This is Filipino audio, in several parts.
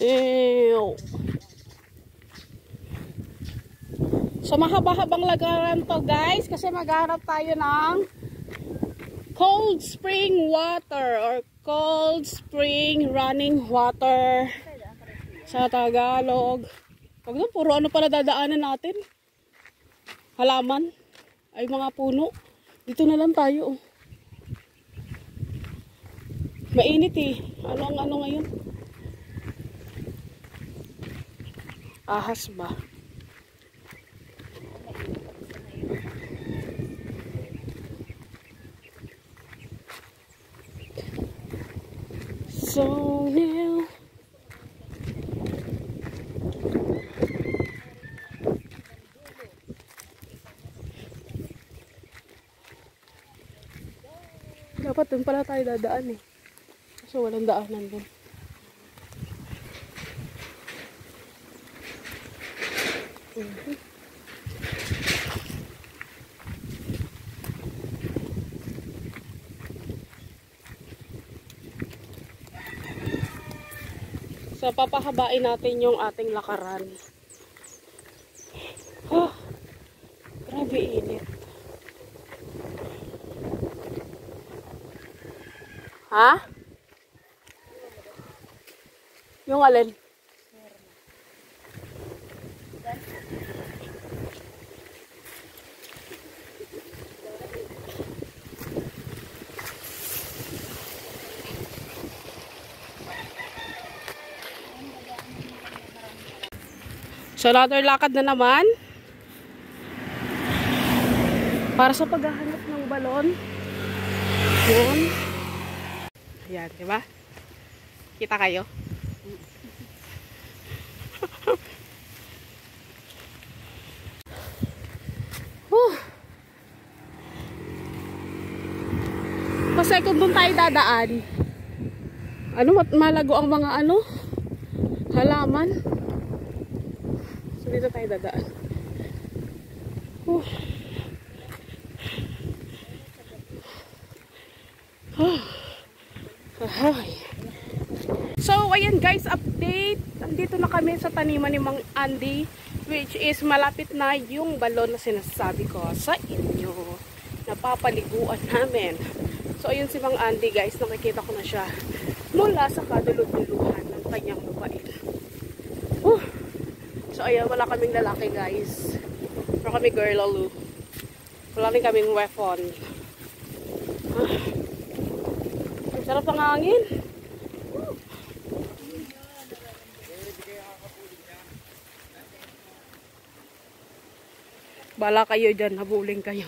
Ew. So mahaba-habang lagaran to guys kasi maghanap tayo ng cold spring water or cold spring running water sa Tagalog. Pag doon, puro ano pala dadaanan natin. Halaman. Ay mga puno. Dito na lang tayo. Oh. Mainit eh. Ano ngayon? Ahas ba? So now dapat dun pala tayo dadaan eh. Kasi walang daanan dun. So papahabain natin yung ating lakaran. Oh, grabe init. Ha? Yung alin? So another lakad na naman. Para sa paghahanap ng balon. Yan. Ayan, diba? Kita kayo? Kasi kung doon tayo dadaan, ano, malago ang mga ano, halaman. So dito tayo dadaan. So ayan guys, update. Nandito na kami sa taniman ni Mang Andy, which is malapit na yung balon na sinasabi ko sa inyo. Napapaliguan namin. So ayun si Mang Andy guys, nakikita ko na siya mula sa kadulog-duluhan ng kanyang lupain. So ayan, wala kaming lalaki guys. Wala kami girl lalo. Wala rin kaming weapon. Ang sarap ng hangin. Bala kayo dyan, habuling kayo.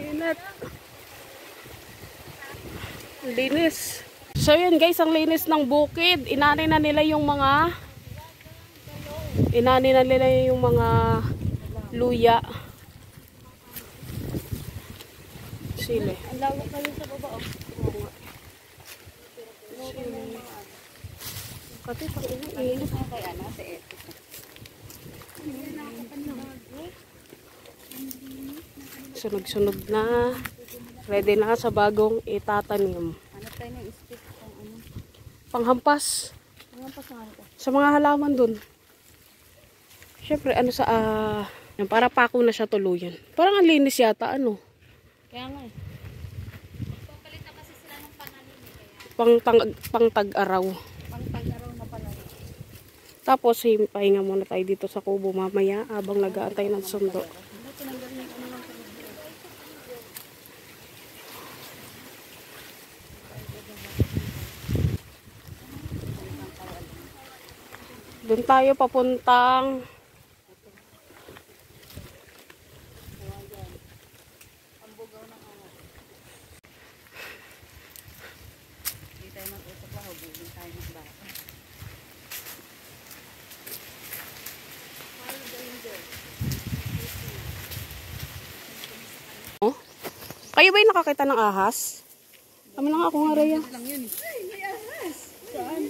Inat. Linis. So yun guys, ang linis ng bukid. Inani na nila yung mga luya. Sili. Ang lawak na yun sa baba. Kasi pang iniinit. Kay ano, sa eto. Sunog-sunog na. Ready na sa bagong itatanim. Ano tayo ng stick pang ano? Panghampas. Panghampas na ano? Sa mga halaman dun. Siyempre, ano sa, para pako na siya tuluyan. Parang ang linis yata, ano. Kaya nga eh. Papalit na kasi sila ng pananim. Pang-tag-araw. Pang-tag-araw na pala. Tapos, pahinga muna tayo dito sa kubo mamaya habang nag-aantay ng sundo. Doon tayo papuntang oh? Kayo ba yung nakakita ng ahas? Kami lang ako nga Raya. May ahas! Saan?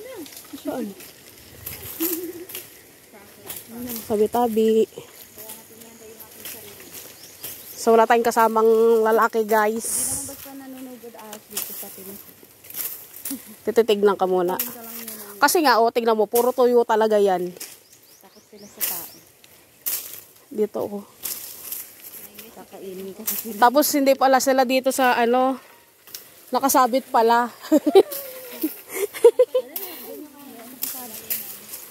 Saan? Tabi-tabi. So wala tayong kasamang lalaki guys. Hindi naman basta nanunugod ahas dito sa Pinas. Tititignan ka muna. Ito lang yun ang Kasi nga, tignan mo, puro tuyo talaga yan. takot sila sa tao. Dito, oh. Kakainin kasi sila. Tapos, hindi pala sila dito sa, nakasabit pala.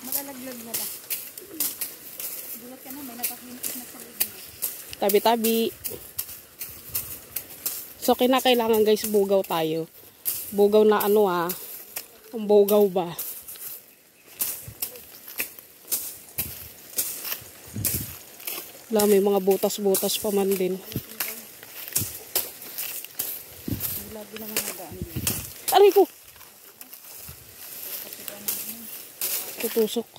Malalaglag na ba? Gulat ka na, may nakakinis na sa liig mo. Tabi-tabi. So, kinakailangan guys, bugaw tayo. Bugaw na ang bugaw ba? Wala, may mga butas-butas pa man din. Lagi naman nagaan dito. Aray ko! Tutusok.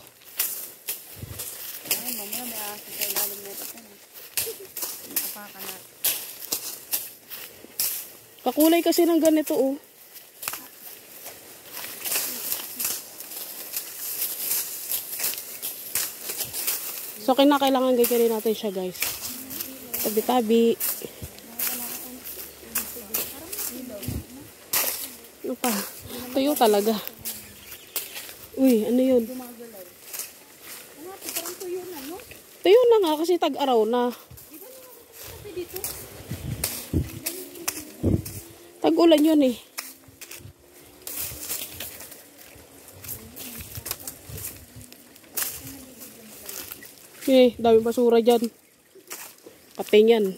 Ay, mamaya may ahas sa ilalim na ito. Nakapakan na. Kakulay kasi ng ganito, oh. So, kinakailangan ganyan natin siya, guys. Tabi-tabi. Ano pa? Tuyo talaga. Uy, ano yun? Gumagalaw. Ano, parang tuyo na, no? Tuyo na nga kasi tag-araw na. Di ba naman kasi dito? Tag-ulan yun eh. Dami basura dyan. Pating yan.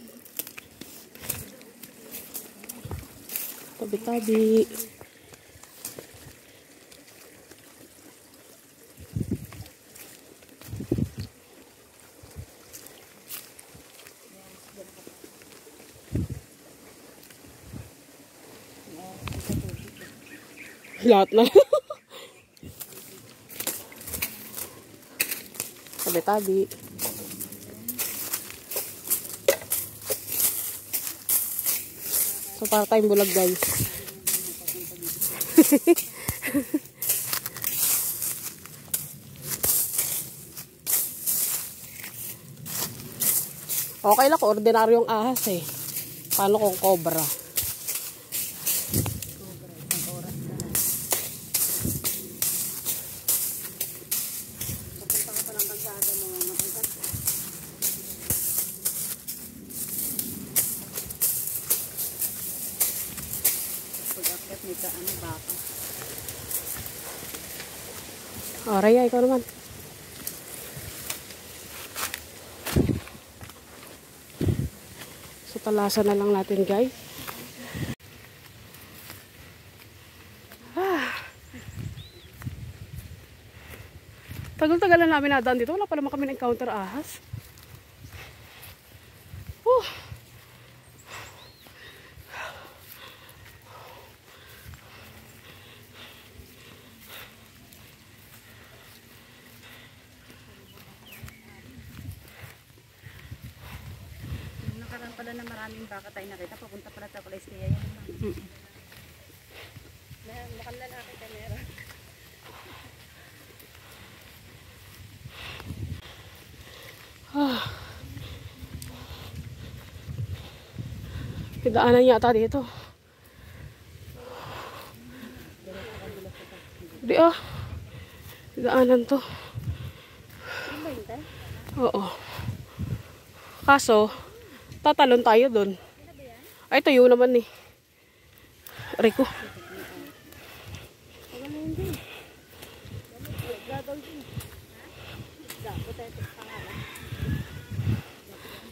Tabi-tabi. Lahat na. Tabi-tabi. So, para tayong bulag, guys. Okay lang kung ordinaryong ahas eh. Paano kung cobra? Pag-akit nito, baka. Oh, Raya, ikaw naman. So, talasan na lang natin, guys. Tagal-tagal na namin nadaan dito. Wala pa naman kami na-encounter ahas. Nakaroon pala na maraming baka tayo nakita. Papunta pala sa place kaya yan. Makalalaki ka meron. Pidaanan yata dito. Di pidaanan to. Oo. Kaso, tatalon tayo dun. Ay, tuyo naman eh. Rico.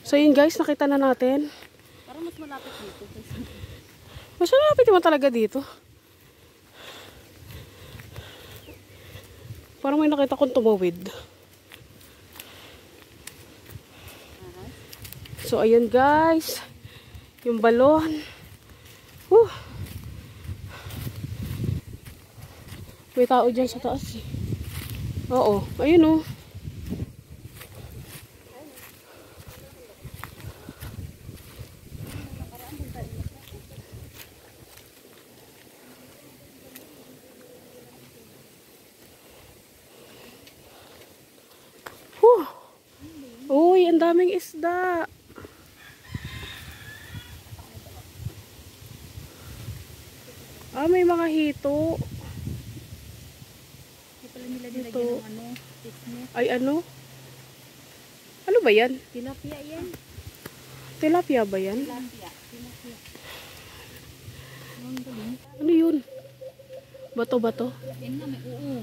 So yun guys, nakita na natin. Parang mas malapit dito. Mas malapit naman talaga dito. Parang may nakita kong tumawid. So ayun guys. Yung balon. May tao dyan sa taas eh. Oo, ayun oh. daming isda. Ah, may mga hito. Hindi pala nila nilagyan Ito. ng ano, thickness. Ay, ano? Ano ba yan? Tilapia yan. Tilapia ba yan? Tilapia. Tilapia. Ang galing. Ano yun? Bato-bato. Yan nga, may oo.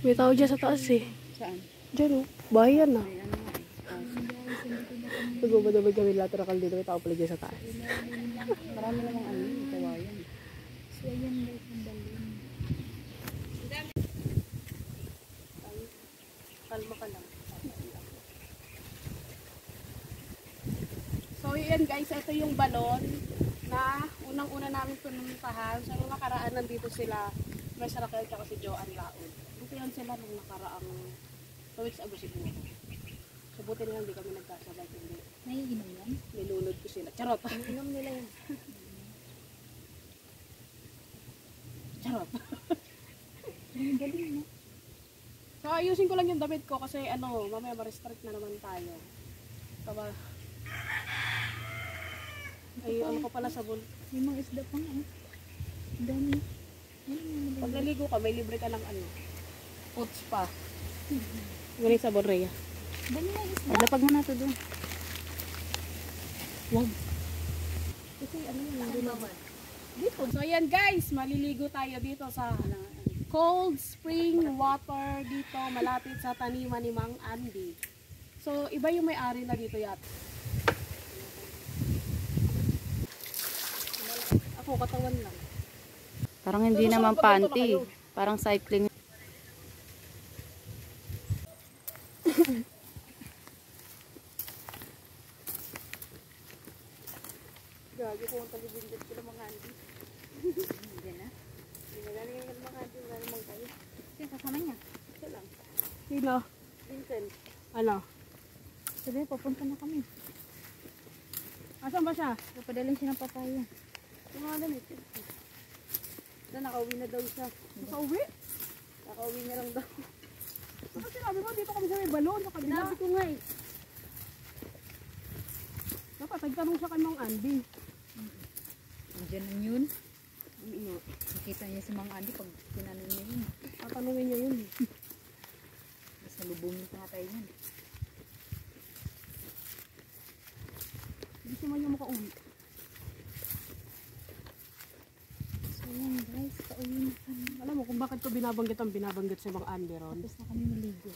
May tao dyan sa taas eh. Saan? Diyan oh. Bayan na. Ay, ano nga eh. Guys, hindi ko na kami. Nagubad-ubad kami lateral dito. May tao pala dyan sa taas. Marami namang ano, kawayan. So, ayan guys, ang balon. Kalma ka lang. So yan guys, ito yung balon na unang-una namin pinuntahan. Sa nung nakaraan nandito sila, may Sarakel at si Joanne Laon. Dito yan sila nung nakaraang 2 weeks ago siguro. So buti na lang hindi kami nagkasabay, hindi. Naiinom yan? Nilunod ko sila. Charot! Inom nila yan. Charot! Ang galing no? So ayusin ko lang yung damit ko kasi ano, mamaya ma-restrict na naman tayo. Tama. Ay, ano ko pala sabon. May mga isda pa nga. Ang dami. Pag naligo ka, may libre ka ng ano. Foot spa. Ganun sabon, Rhea. Dami na isda. Lapag mo na ito doon. Wow. Kasi ano yun, hindi naman. Dito. So ayan guys, maliligo tayo dito sa cold spring water dito malapit sa taniman ni Mang Andy. So iba yung may-ari na dito yata. Ako katawan lang. Parang hindi Pero naman saan pa ganito na panty. kayo? Parang cycling. Gagi ko ang talibindad ko ng Mang Andy. Hindi na. Hindi na galing yung Mang Andy, wala namang kayo. Sino kasama niya? Ito lang. Sino? Vincent. Ano? Sabi, papunta na kami. Asan ba siya? Papadalhin siya ng papaya. Yung mga damit. Ito, nakauwi na daw siya. Nakauwi? Nakauwi niya lang daw. Ano sinabi mo? Dito kami sa may balon. Sa kabila. Sinabi ko nga eh. Dapat nagtanong siya kay Mang Andy. Andiyan na yun. Nakita niya si Mang Andy pag tinanong niya yun. Tatanungin niya yun. Sa lubungin pa nga tayo yan. Gusto man niya makauwi. So yan guys, pauwi na kami. Alam mo kung bakit ko binabanggit si Mang Andy ron? Tapos na kami maligo.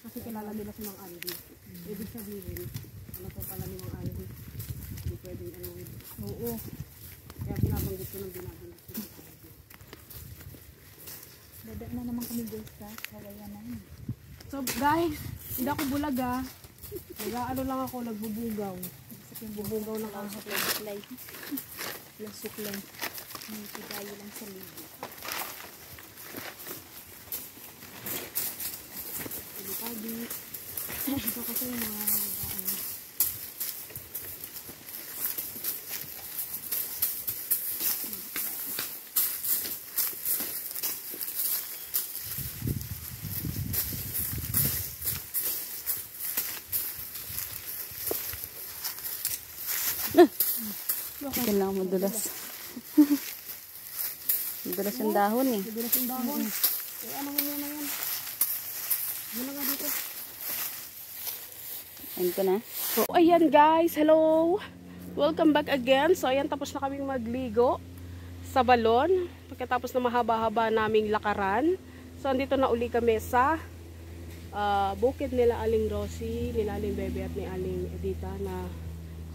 Kasi kilala nila si Mang Andy. Ibig sabihin, ano po pala ni Mang Andy? Hindi pwedeng ano. Oo. Kaya binabanggit ko si Mang Andy. Dada na naman kami guys sa kawayan na yun. So guys, hindi ako bulaga. Nag-ano lang ako, nagbubugaw. Bubugaw ng ahot. Suklay. Yung suklay. May tigayo lang sa ligo. Pagi. Ito kasi yung mga ano. Yan lang madulas. Madulas yung dahon eh. Madulas yung dahon. Eh, ano mo muna yan? Muna nga dito. Ayun ko na. So, ayan guys. Hello! Welcome back again. So, ayan, tapos na kaming magligo sa balon. Pagkatapos na mahaba-haba naming lakaran. So, andito na uli kami sa bukid nila Aling Rosie, nila Aling Bebe at ni Aling Edita na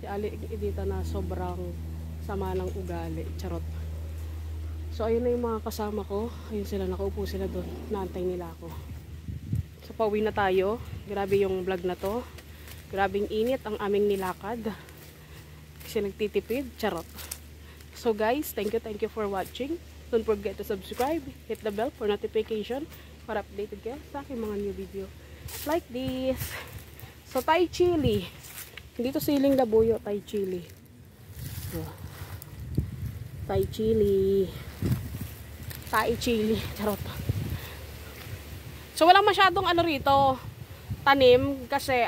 si Aling Edita na sobrang sama ng ugali. Charot. So, ayun na yung mga kasama ko. Ayun sila, nakaupo sila doon. Naantay nila ako. So, pauwi na tayo. Grabe yung vlog na to. Grabing init ang aming nilakad. Kasi nagtitipid. Charot. So, guys, thank you for watching. Don't forget to subscribe. Hit the bell for notification para updated kayo sa aking mga new video. Like this. So, Thai chili. Hindi to siling labuyo, Thai chili. Oh. Thai chili. Thai chili. Charot. So, walang masyadong ano rito, tanim kasi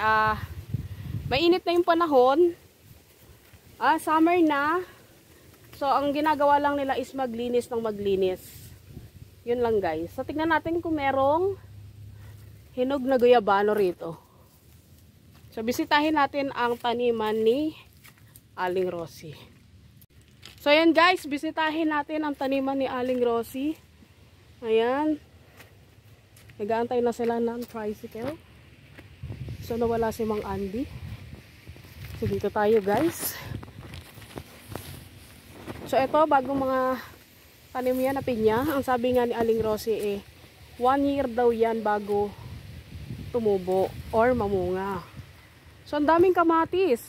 Mainit na yung panahon. Summer na. So, ang ginagawa lang nila is maglinis ng maglinis. Yun lang guys. So, tignan natin kung merong hinog na guyabano rito. So, bisitahin natin ang taniman ni Aling Rosie. So, ayan guys. Bisitahin natin ang taniman ni Aling Rosie. Ayan. Nag-aantay na sila ng tricycle. So, nawala si Mang Andy. So, dito tayo guys. So, ito, bagong mga tanim yan na pinya. Ang sabi nga ni Aling Rosie 1 year daw yan bago tumubo or mamunga. So, ang daming kamatis.